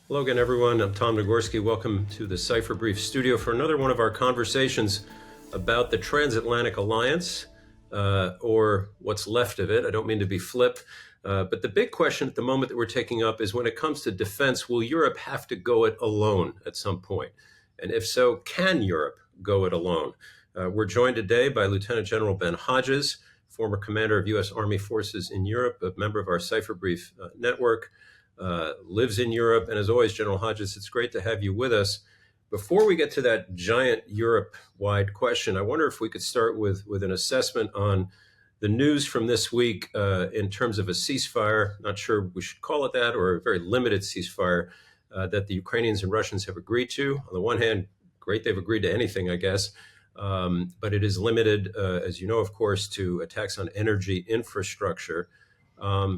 Hello again, everyone. I'm Tom Nagorski. Welcome to the Cipher Brief studio for another one of our conversations about the Transatlantic Alliance, or what's left of it. I don't mean to be flip, but the big question at the moment that we're taking up is when it comes to defense, will Europe have to go it alone at some point? And if so, can Europe go it alone? We're joined today by Lieutenant General Ben Hodges, former commander of U.S. Army forces in Europe, a member of our Cipher Brief network. Lives in Europe. And as always, General Hodges, it's great to have you with us. Before we get to that giant Europe-wide question, I wonder if we could start with an assessment on the news from this week in terms of a ceasefire. Not sure we should call it that, or a very limited ceasefire that the Ukrainians and Russians have agreed to. On the one hand, great, they've agreed to anything, I guess. But it is limited, as you know, of course, to attacks on energy infrastructure.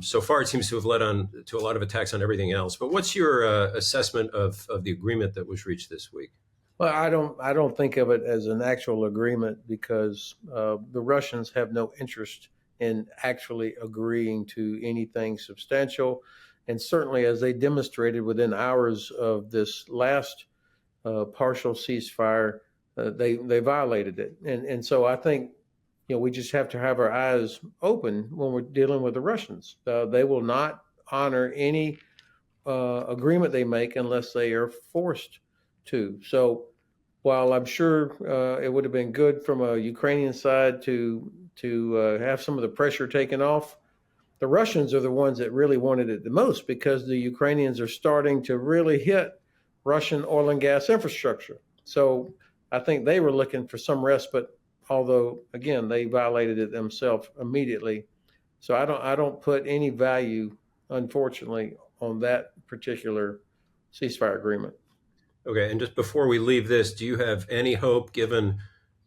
So far, it seems to have led on to a lot of attacks on everything else. But what's your assessment of the agreement that was reached this week? Well, I don't think of it as an actual agreement because the Russians have no interest in actually agreeing to anything substantial, and certainly as they demonstrated within hours of this last partial ceasefire, they violated it, and so I think we just have to have our eyes open when we're dealing with the Russians. They will not honor any agreement they make unless they are forced to. So while I'm sure it would have been good from a Ukrainian side to have some of the pressure taken off, the Russians are the ones that really wanted it the most because the Ukrainians are starting to really hit Russian oil and gas infrastructure. So I think they were looking for some respite, although again they violated it themselves immediately. So I don't put any value, unfortunately, on that particular ceasefire agreement. Okay, and just before we leave this, do you have any hope, given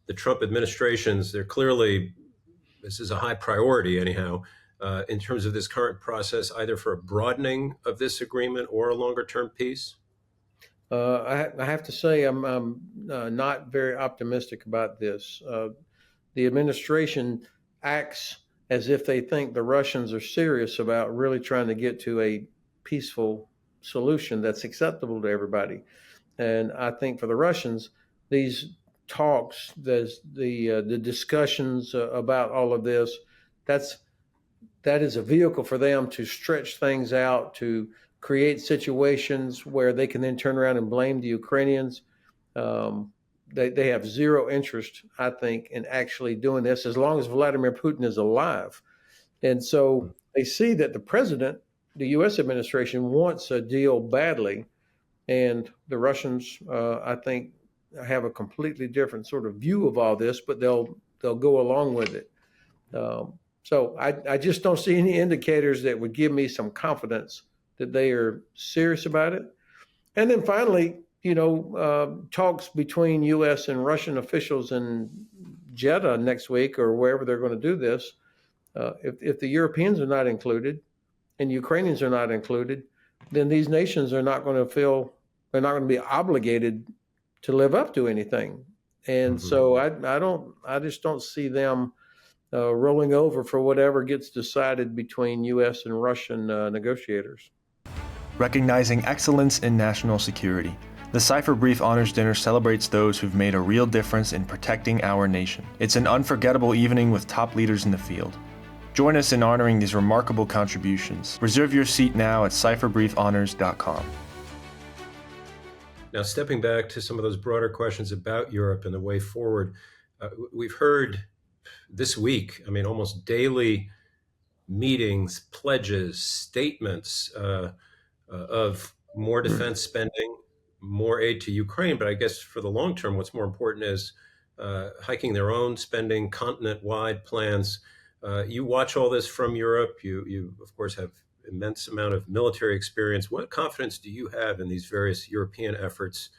the Trump administrations, they're clearly, this is a high priority anyhow, in terms of this current process, either for a broadening of this agreement or a longer term peace? I have to say I'm not very optimistic about this. The administration acts as if they think the Russians are serious about really trying to get to a peaceful solution that's acceptable to everybody. And I think for the Russians, these talks, the discussions about all of this, that's that is a vehicle for them to stretch things out, to create situations where they can then turn around and blame the Ukrainians. Um, they have zero interest, I think, in actually doing this as long as Vladimir Putin is alive. And so they see that the president, the U.S. administration, wants a deal badly, and the Russians, I think, have a completely different sort of view of all this, but they'll go along with it. So I just don't see any indicators that would give me some confidence that they are serious about it. And then finally, talks between U.S. and Russian officials in Jeddah next week or wherever they're going to do this. If the Europeans are not included and Ukrainians are not included, then these nations are not going to feel they're not going to be obligated to live up to anything. And so I just don't see them rolling over for whatever gets decided between U.S. and Russian negotiators. Recognizing excellence in national security, the Cipher Brief Honors Dinner celebrates those who've made a real difference in protecting our nation. It's an unforgettable evening with top leaders in the field. Join us in honoring these remarkable contributions. Reserve your seat now at cipherbriefhonors.com. Now, stepping back to some of those broader questions about Europe and the way forward, we've heard this week, I mean, almost daily meetings, pledges, statements of more defense spending, more aid to Ukraine. But I guess for the long term, what's more important is hiking their own spending, continent-wide plans. You watch all this from Europe. You of course, have immense amount of military experience. What confidence do you have in these various European efforts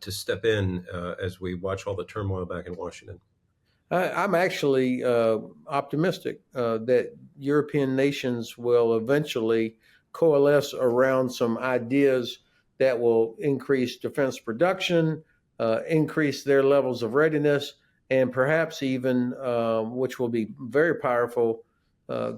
to step in as we watch all the turmoil back in Washington? I'm actually optimistic that European nations will eventually coalesce around some ideas that will increase defense production, increase their levels of readiness, and perhaps even, which will be very powerful,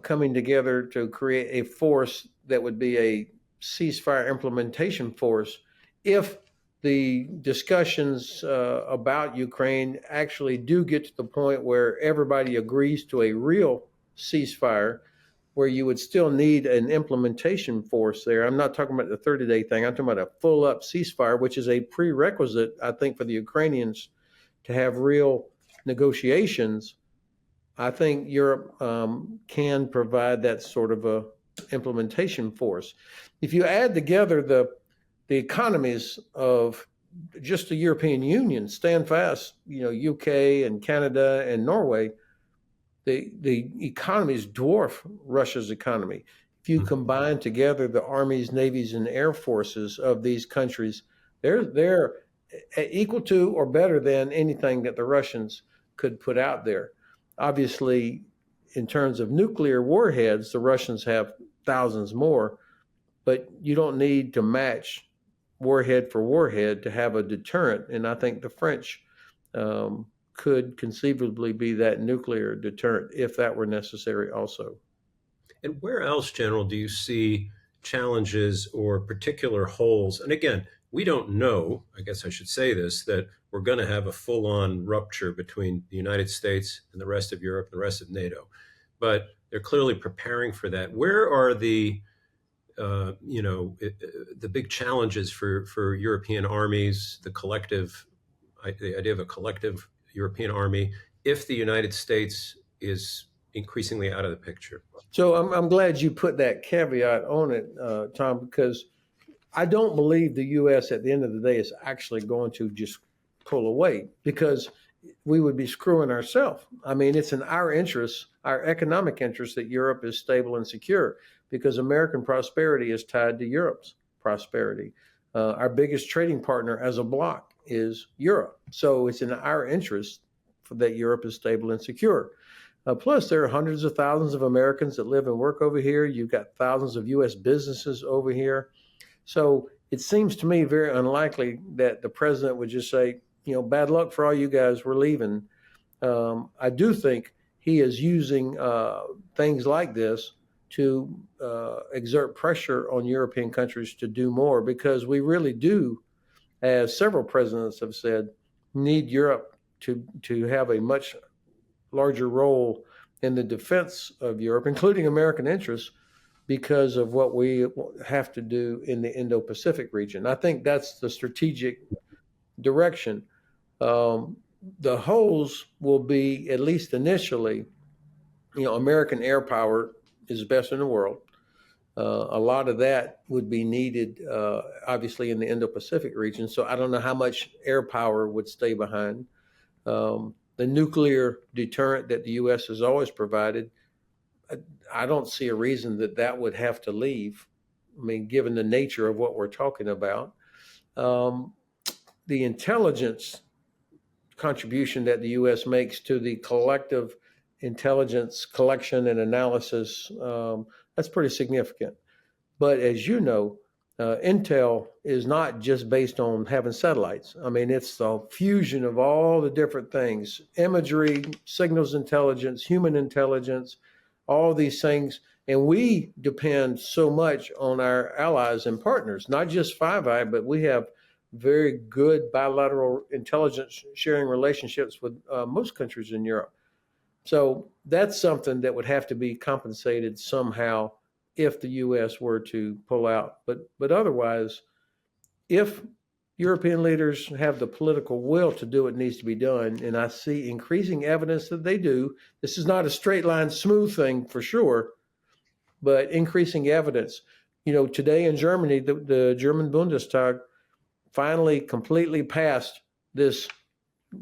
coming together to create a force that would be ceasefire implementation force if the discussions about Ukraine actually do get to the point where everybody agrees to a real ceasefire, where you would still need an implementation force there. I'm not talking about the 30-day thing. I'm talking about a full-up ceasefire, which is a prerequisite, I think, for the Ukrainians to have real negotiations. I think Europe can provide that sort of a implementation force. If you add together the economies of just the European Union, stand fast, UK and Canada and Norway, the economies dwarf Russia's economy. If you combine together the armies, navies, and air forces of these countries, they're equal to or better than anything that the Russians could put out there. Obviously, in terms of nuclear warheads, the Russians have thousands more, but you don't need to match warhead for warhead to have a deterrent. And I think the French could conceivably be that nuclear deterrent if that were necessary also. And where else, General, do you see challenges or particular holes? And again, we don't know, I guess I should say this, that we're going to have a full-on rupture between the United States and the rest of Europe and the rest of NATO. But they're clearly preparing for that. Where are the big challenges for European armies, the idea of a collective European army, if the United States is increasingly out of the picture? So I'm glad you put that caveat on it, Tom, because I don't believe the U.S. at the end of the day is actually going to just pull away, because we would be screwing ourselves. I mean, it's in our interest, our economic interest, that Europe is stable and secure, because American prosperity is tied to Europe's prosperity. Our biggest trading partner as a bloc is Europe. So it's in our interest that Europe is stable and secure. Plus, there are hundreds of thousands of Americans that live and work over here. You've got thousands of U.S. businesses over here. So it seems to me very unlikely that the president would just say, bad luck for all you guys, we're leaving. I do think he is using things like this to exert pressure on European countries to do more, because we really do, as several presidents have said, need Europe to have a much larger role in the defense of Europe, including American interests, because of what we have to do in the Indo-Pacific region. I think that's the strategic direction. The holes will be, at least initially, American air power is best in the world. A lot of that would be needed, obviously, in the Indo-Pacific region. So I don't know how much air power would stay behind. The nuclear deterrent that the U.S. has always provided, I don't see a reason that would have to leave. I mean, given the nature of what we're talking about. The intelligence contribution that the U.S. makes to the collective intelligence collection and analysis, that's pretty significant. But as you know, intel is not just based on having satellites. I mean, it's the fusion of all the different things: imagery, signals intelligence, human intelligence, all these things. And we depend so much on our allies and partners, not just Five Eye, but we have very good bilateral intelligence sharing relationships with most countries in Europe. So that's something that would have to be compensated somehow if the U.S. were to pull out. But otherwise, if European leaders have the political will to do what needs to be done, and I see increasing evidence that they do, this is not a straight line, smooth thing for sure, but increasing evidence. Today in Germany, the German Bundestag finally completely passed this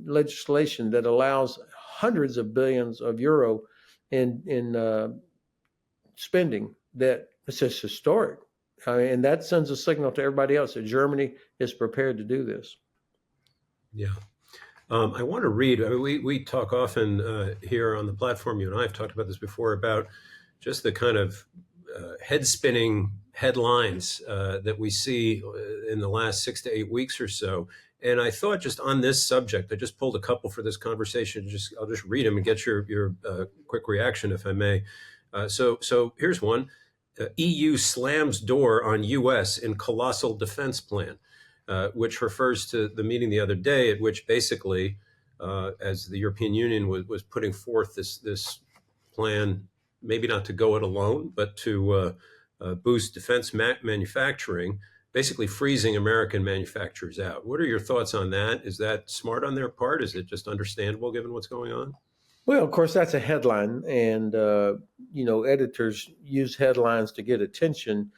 legislation that allows hundreds of billions of euro in spending. That it's just historic. And that sends a signal to everybody else that Germany is prepared to do this. Yeah. I want to read, we talk often here on the platform, you and I have talked about this before, about just the kind of head-spinning headlines that we see in the last 6 to 8 weeks or so. And I thought, just on this subject, I just pulled a couple for this conversation. I'll just read them and get your quick reaction, if I may. So here's one. EU slams door on US in colossal defense plan, which refers to the meeting the other day at which basically, as the European Union was putting forth this plan, maybe not to go it alone, but to boost defense manufacturing, basically freezing American manufacturers out. What are your thoughts on that? Is that smart on their part? Is it just understandable given what's going on? Well, of course, that's a headline, and editors use headlines to get attention.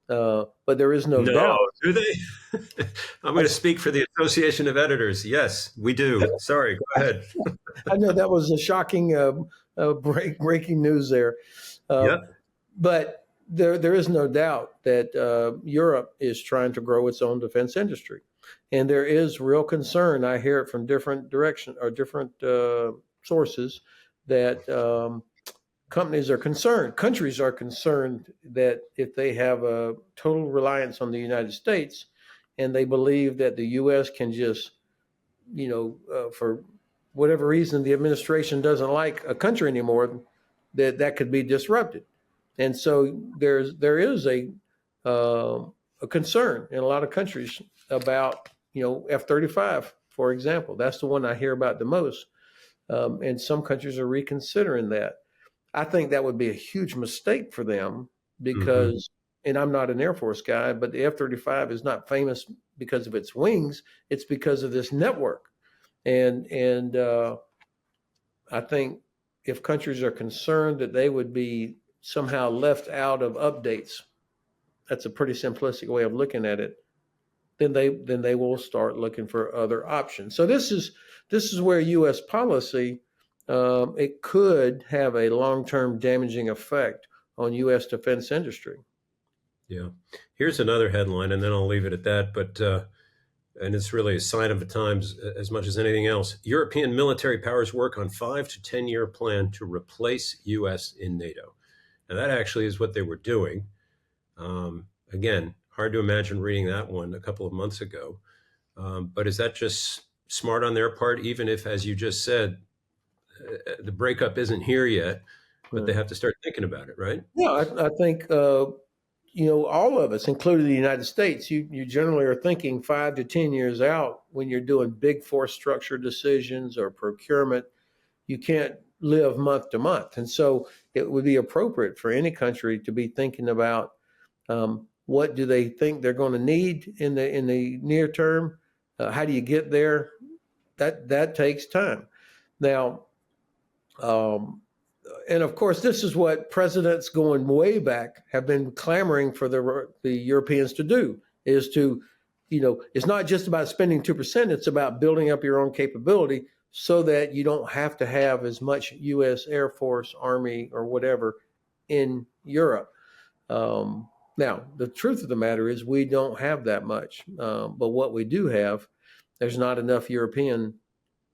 But there is no No, doubt. do they? I'm going to speak for the Association of Editors. Yes, we do. Sorry, go ahead. I know that was a shocking breaking news there, Yeah. but there is no doubt that Europe is trying to grow its own defense industry, and there is real concern. I hear it from different direction or different sources that countries are concerned that if they have a total reliance on the United States, and they believe that the U.S. can just, for whatever reason, the administration doesn't like a country anymore, that could be disrupted. And so there is a concern in a lot of countries about, F-35, for example. That's the one I hear about the most. And some countries are reconsidering that. I think that would be a huge mistake for them because, and I'm not an Air Force guy, but the F-35 is not famous because of its wings. It's because of this network. And I think if countries are concerned that they would be somehow left out of updates, that's a pretty simplistic way of looking at it, then they will start looking for other options. So this is where U.S. policy, it could have a long-term damaging effect on U.S. defense industry. Yeah. Here's another headline, and then I'll leave it at that. But and it's really a sign of the times as much as anything else. European military powers work on 5 to 10-year plan to replace U.S. in NATO. Now, that actually is what they were doing. Again, hard to imagine reading that one a couple of months ago. But is that just smart on their part, even if, as you just said, the breakup isn't here yet, but they have to start thinking about it, right? Yeah, I think all of us, including the United States, you generally are thinking 5 to 10 years out when you're doing big force structure decisions or procurement. You can't live month to month, and so it would be appropriate for any country to be thinking about what do they think they're going to need in the near term. How do you get there? That takes time. Now. And of course, this is what presidents going way back have been clamoring for the Europeans to do, is to, it's not just about spending 2%, it's about building up your own capability so that you don't have to have as much U.S. Air Force, Army, or whatever in Europe. Now, the truth of the matter is we don't have that much, but what we do have, there's not enough European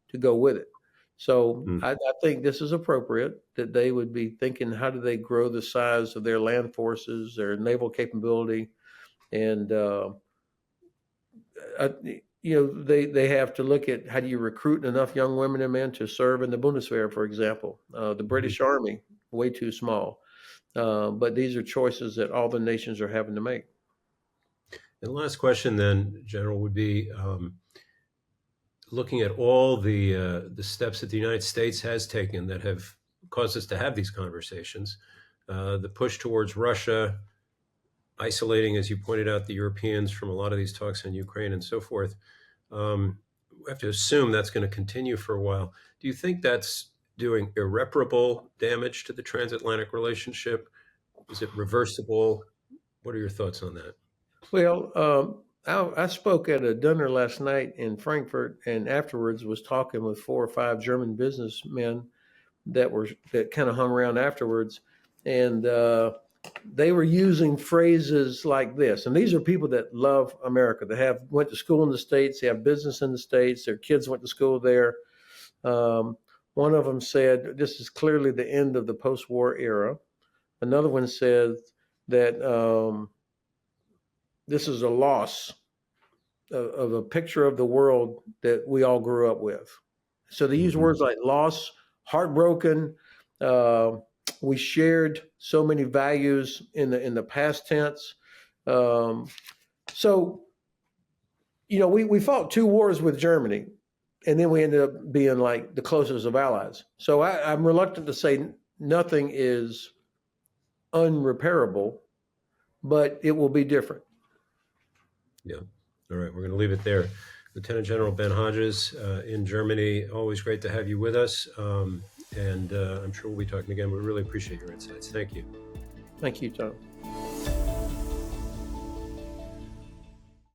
to go with it. So I think this is appropriate that they would be thinking, how do they grow the size of their land forces, their naval capability, and they have to look at how do you recruit enough young women and men to serve in the Bundeswehr, for example. The British Army, way too small. But these are choices that all the nations are having to make. And the last question then, General, would be looking at all the steps that the United States has taken that have caused us to have these conversations, the push towards Russia, isolating, as you pointed out, the Europeans from a lot of these talks on Ukraine and so forth. We have to assume that's going to continue for a while. Do you think that's doing irreparable damage to the transatlantic relationship? Is it reversible? What are your thoughts on that? Well, I spoke at a dinner last night in Frankfurt, and afterwards was talking with 4 or 5 German businessmen that kind of hung around afterwards, and they were using phrases like this. And these are people that love America. They went to school in the States. They have business in the States. Their kids went to school there. One of them said, "This is clearly the end of the post-war era." Another one said that this is a loss of a picture of the world that we all grew up with. So they use words like loss, heartbroken, We shared so many values in the past tense. So, we fought 2 wars with Germany, and then we ended up being like the closest of allies. So I'm reluctant to say nothing is unrepairable, but it will be different. Yeah. All right. We're going to leave it there. Lieutenant General Ben Hodges in Germany, always great to have you with us. And I'm sure we'll be talking again. We really appreciate your insights. Thank you. Thank you, Tom.